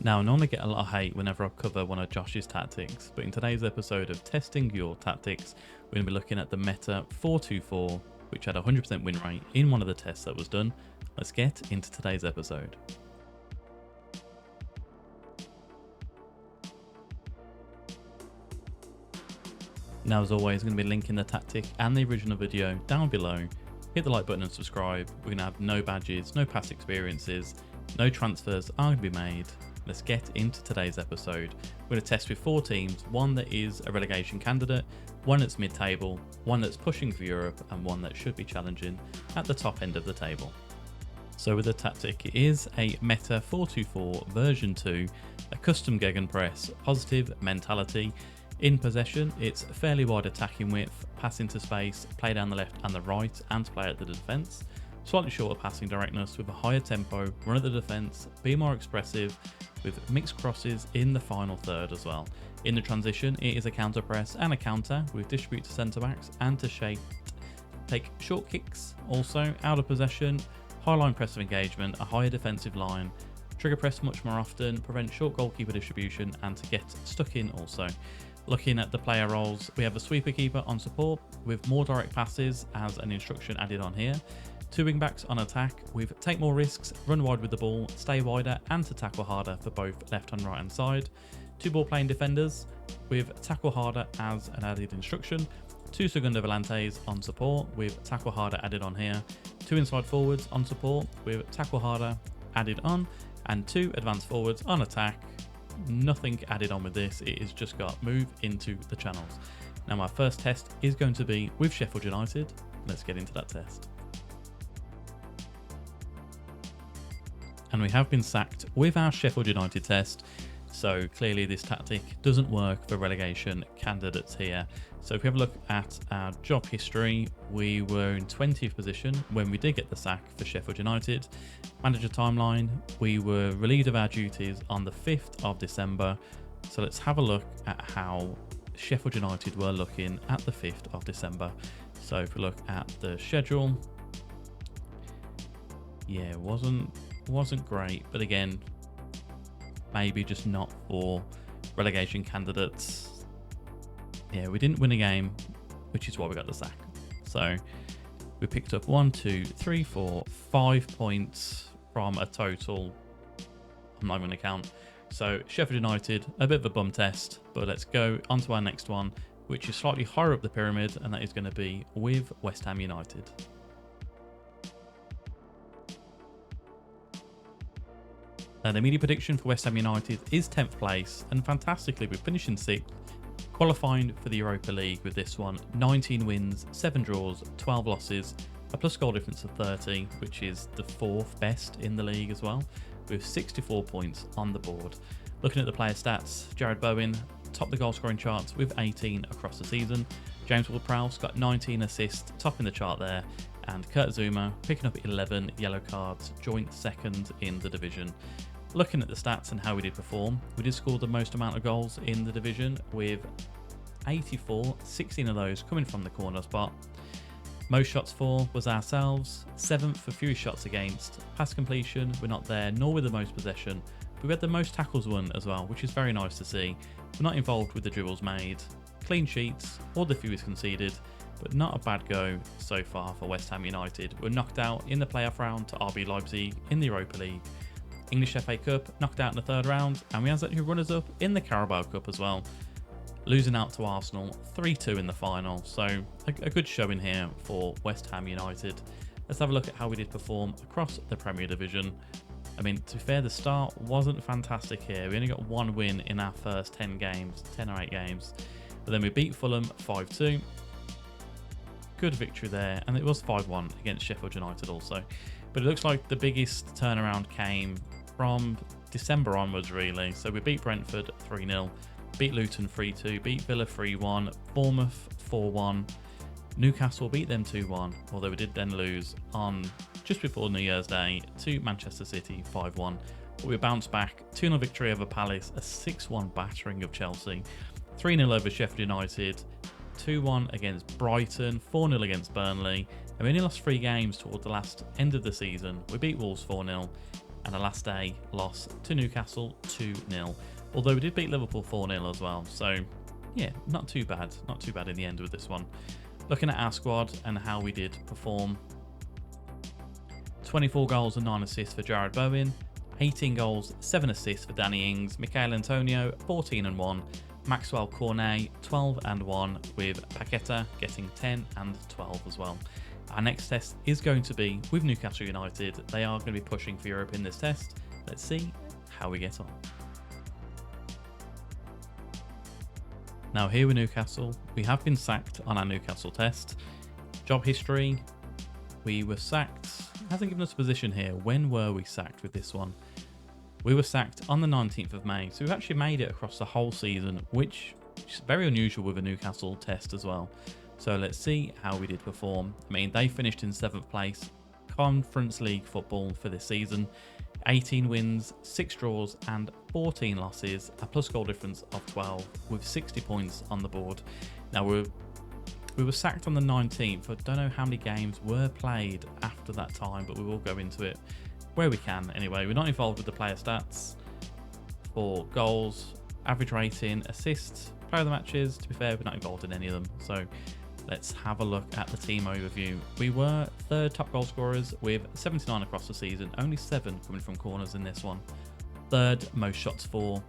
Now, I normally get a lot of hate whenever I cover one of Josh's tactics, but in today's episode of Testing Your Tactics, we're going to be looking at the meta 4-2-4, which had a 100% win rate in one of the tests that was done. Let's get into today's episode. Now, as always, I'm going to be linking the tactic and the original video down below. Hit the like button and subscribe. We're going to have no badges, no past experiences, no transfers are going to be made. Let's get into today's episode. We're going to test with 4 teams, one that is a relegation candidate, one that's mid-table, one that's pushing for Europe, and one that should be challenging at the top end of the table. So with the tactic, it is a meta 4-2-4 version 2, a custom gegenpress, positive mentality. In possession, it's fairly wide attacking width, pass into space, play down the left and the right, and play at the defence. Slightly shorter passing directness with a higher tempo, run at the defence, be more expressive, with mixed crosses in the final third as well. In the transition, it is a counter press and a counter with distribute to centre backs and to shape, take short kicks. Also, out of possession, high line press of engagement, a higher defensive line, trigger press much more often, prevent short goalkeeper distribution, and to get stuck in also. Looking at the player roles, we have a sweeper keeper on support with more direct passes as an instruction added on here. 2 wing backs on attack with take more risks, run wide with the ball, stay wider, and to tackle harder for both left and right hand side. 2 ball playing defenders with tackle harder as an added instruction. 2 segundo volantes on support with tackle harder added on here. 2 inside forwards on support with tackle harder added on, and 2 advanced forwards on attack. Nothing added on with this, it is just got move into the channels. Now my first test is going to be with Sheffield United. Let's get into that test. And we have been sacked with our Sheffield United test, so clearly this tactic doesn't work for relegation candidates here. So if we have a look at our job history, we were in 20th position when we did get the sack for Sheffield United. Manager timeline, we were relieved of our duties on the 5th of December. So let's have a look at how Sheffield United were looking at the 5th of December. So if we look at the schedule, yeah, it wasn't great, but again, maybe just not for relegation candidates. Yeah, we didn't win a game, which is why we got the sack. So we picked up 1, 2, 3, 4, 5 points from a total, I'm not going to count. So Sheffield United, a bit of a bum test, but let's go on to our next one, which is slightly higher up the pyramid, and that is going to be with West Ham United. The media prediction for West Ham United is 10th place, and fantastically we're finishing 6th, qualifying for the Europa League with this one. 19 wins, 7 draws, 12 losses, a plus goal difference of 30, which is the 4th best in the league as well, with 64 points on the board. Looking at the player stats, Jared Bowen topped the goal scoring charts with 18 across the season. James Ward-Prowse got 19 assists, topping the chart there, and Kurt Zuma picking up 11 yellow cards, joint second in the division. Looking at the stats and how we did perform, we did score the most amount of goals in the division with 84, 16 of those coming from the corner spot. Most shots for was ourselves, 7th for fewest shots against. Pass completion, we're not there, nor with the most possession, but we had the most tackles won as well, which is very nice to see. We're not involved with the dribbles made. Clean sheets, or the fewest conceded, but not a bad go so far for West Ham United. We're knocked out in the playoff round to RB Leipzig in the Europa League. English FA Cup, knocked out in the 3rd round, and we had actually runners up in the Carabao Cup as well, losing out to Arsenal 3-2 in the final. So a good showing here for West Ham United. Let's have a look at how we did perform across the Premier Division. I mean, to be fair, the start wasn't fantastic here. We only got 1 win in our first 10 or 8 games, but then we beat Fulham 5-2. Good victory there, and it was 5-1 against Sheffield United also. But it looks like the biggest turnaround came from December onwards, really. So we beat Brentford 3-0, beat Luton 3-2, beat Villa 3-1, Bournemouth 4-1, Newcastle beat them 2-1, although we did then lose on just before New Year's Day to Manchester City 5-1. But we bounced back, 2-0 victory over Palace, a 6-1 battering of Chelsea, 3-0 over Sheffield United, 2-1 against Brighton, 4-0 against Burnley, and we only lost 3 games toward the last end of the season. We beat Wolves 4-0, and a last day loss to Newcastle 2-0. Although we did beat Liverpool 4-0 as well. So yeah, not too bad. Not too bad in the end with this one. Looking at our squad and how we did perform. 24 goals and 9 assists for Jared Bowen. 18 goals, 7 assists for Danny Ings. Michail Antonio, 14 and 1. Maxwell Cornet, 12 and 1, with Paqueta getting 10 and 12 as well. Our next test is going to be with Newcastle United. They are going to be pushing for Europe in this test. Let's see how we get on. Now here with Newcastle, we have been sacked on our Newcastle test. Job history, we were sacked. It hasn't given us a position here. When were we sacked with this one? We were sacked on the 19th of May. So we've actually made it across the whole season, which is very unusual with a Newcastle test as well. So let's see how we did perform. I mean, they finished in 7th place. Conference League football for this season. 18 wins, 6 draws and 14 losses, a plus goal difference of 12 with 60 points on the board. Now we were sacked on the 19th. I don't know how many games were played after that time, but we will go into it where we can. Anyway, we're not involved with the player stats for goals, average rating, assists, player of the matches. To be fair, we're not involved in any of them. So let's have a look at the team overview. We were 3rd top goal scorers with 79 across the season, only 7 coming from corners in this one. 3rd most shots for.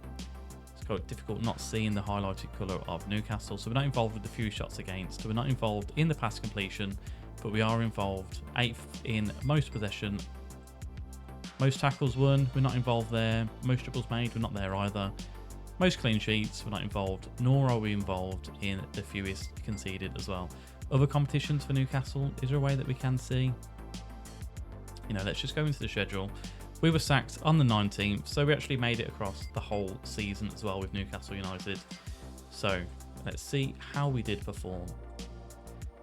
It's quite difficult not seeing the highlighted colour of Newcastle, so we're not involved with the few shots against. So we're not involved in the pass completion, but we are involved 8th in most possession. Most tackles won, we're not involved there. Most dribbles made, we're not there either. Most clean sheets, we're not involved, nor are we involved in the fewest conceded as well. Other competitions for Newcastle, is there a way that we can see? You know, let's just go into the schedule. We were sacked on the 19th, so we actually made it across the whole season as well with Newcastle United. So let's see how we did perform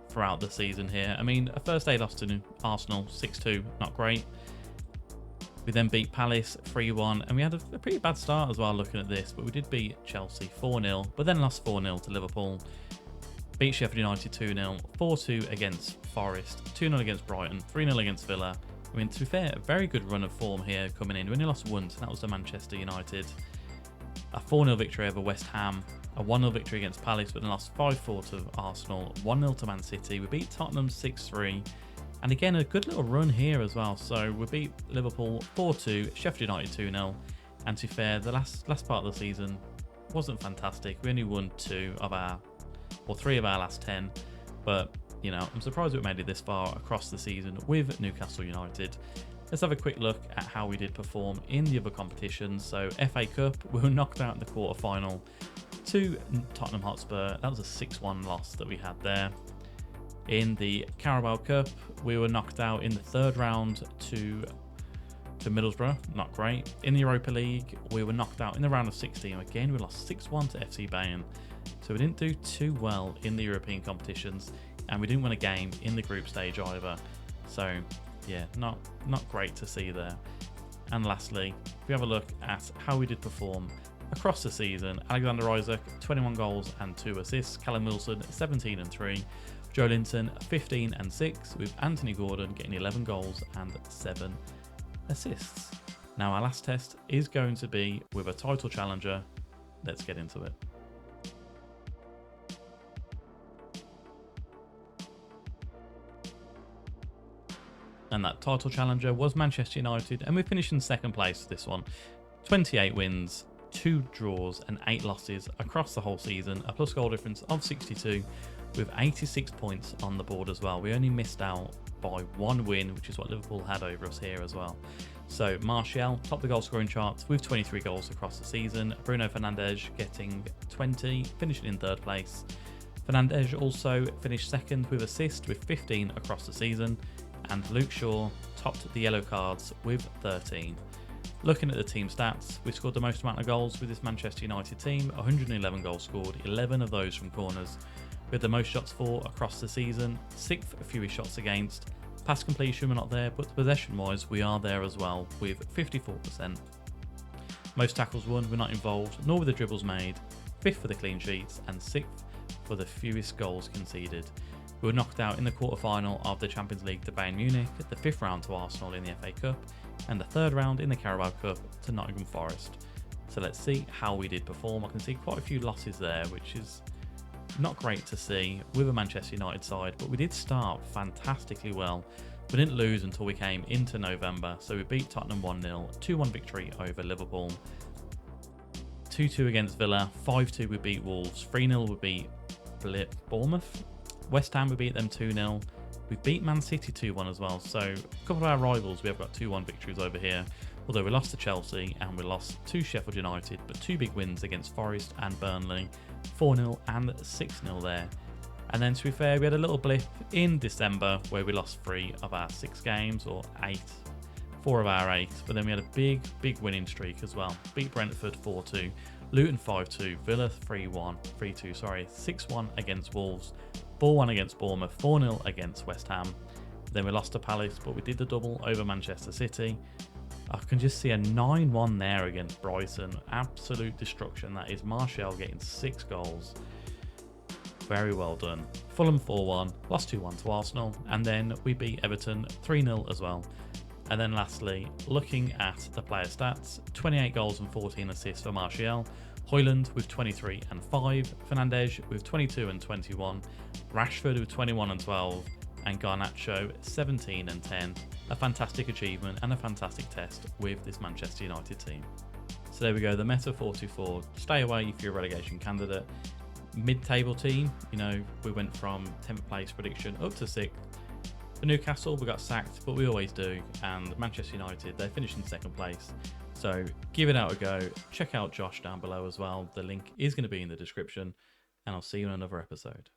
throughout the season here. I mean, a first day loss to Arsenal, 6-2, not great. We then beat Palace 3-1, and we had a pretty bad start as well looking at this, but we did beat Chelsea 4-0, but then lost 4-0 to Liverpool. Beat Sheffield United 2-0, 4-2 against Forest, 2-0 against Brighton, 3-0 against Villa. I mean, to be fair, a very good run of form here coming in. We only lost once, and that was to Manchester United. A 4-0 victory over West Ham, a 1-0 victory against Palace, but then lost 5-4 to Arsenal, 1-0 to Man City. We beat Tottenham 6-3. And again, a good little run here as well. So we beat Liverpool 4-2, Sheffield United 2-0. And to be fair, the last part of the season wasn't fantastic. We only won 3 of our last 10. But, you know, I'm surprised we made it this far across the season with Newcastle United. Let's have a quick look at how we did perform in the other competitions. So FA Cup, we were knocked out in the quarter-final to Tottenham Hotspur. That was a 6-1 loss that we had there. In the Carabao Cup, we were knocked out in the 3rd round to Middlesbrough, not great. In the Europa League, we were knocked out in the round of 16. Again, we lost 6-1 to FC Bayern. So we didn't do too well in the European competitions, and we didn't win a game in the group stage either. So yeah, not great to see there. And lastly, if we have a look at how we did perform across the season, Alexander Isak, 21 goals and 2 assists. Callum Wilson, 17 and 3. Joe Linton, 15 and 6, with Anthony Gordon getting 11 goals and 7 assists. Now our last test is going to be with a title challenger. Let's get into it. And that title challenger was Manchester United, and we finished in 2nd place for this one. 28 wins, 2 draws and 8 losses across the whole season, a plus goal difference of 62 with 86 points on the board as well. We only missed out by 1 win, which is what Liverpool had over us here as well. So Martial topped the goal scoring charts with 23 goals across the season. Bruno Fernandes getting 20, finishing in 3rd place. Fernandes also finished 2nd with assist with 15 across the season, and Luke Shaw topped the yellow cards with 13. Looking at the team stats, we scored the most amount of goals with this Manchester United team, 111 goals scored, 11 of those from corners. We had the most shots for across the season, 6th fewest shots against. Pass completion, we're not there, but possession-wise, we are there as well, with 54%. Most tackles won, we're not involved, nor were the dribbles made. 5th for the clean sheets, and 6th for the fewest goals conceded. We were knocked out in the quarter-final of the Champions League to Bayern Munich, the 5th round to Arsenal in the FA Cup, and the third round in the Carabao Cup to Nottingham Forest. So let's see how we did perform. I can see quite a few losses there, which is not great to see with a Manchester United side, but we did start fantastically well. We didn't lose until we came into November, so we beat Tottenham 1-0, 2-1 victory over Liverpool, 2-2 against Villa, 5-2 we beat Wolves, 3-0 we beat Bournemouth, West Ham we beat them 2-0, we beat Man City 2-1 as well, so a couple of our rivals we have got 2-1 victories over here, although we lost to Chelsea and we lost to Sheffield United, but 2 big wins against Forest and Burnley, 4-0 and 6-0 there. And then to be fair, we had a little blip in December where we lost 3 of our 6 games, or 4 of our 8, but then we had a big winning streak as well. Beat Brentford 4-2, Luton 5-2, Villa 3-2, sorry, 6-1 against Wolves, 4-1 against Bournemouth, 4-0 against West Ham. Then we lost to Palace, but we did the double over Manchester City. I can just see a 9-1 there against Brighton. Absolute destruction that is. Martial getting 6 goals. Very well done. Fulham 4-1, lost 2-1 to Arsenal, and then we beat Everton 3-0 as well. And then lastly, looking at the player stats, 28 goals and 14 assists for Martial, Højlund with 23 and 5, Fernandes with 22 and 21, Rashford with 21 and 12, and Garnacho 17 and 10. A fantastic achievement and a fantastic test with this Manchester United team. So there we go, the Meta 424. Stay away if you're a relegation candidate. Mid-table team, you know, we went from 10th place prediction up to 6th. For Newcastle, we got sacked, but we always do. And Manchester United, they finished in 2nd place. So give it out a go. Check out Josh down below as well. The link is going to be in the description. And I'll see you in another episode.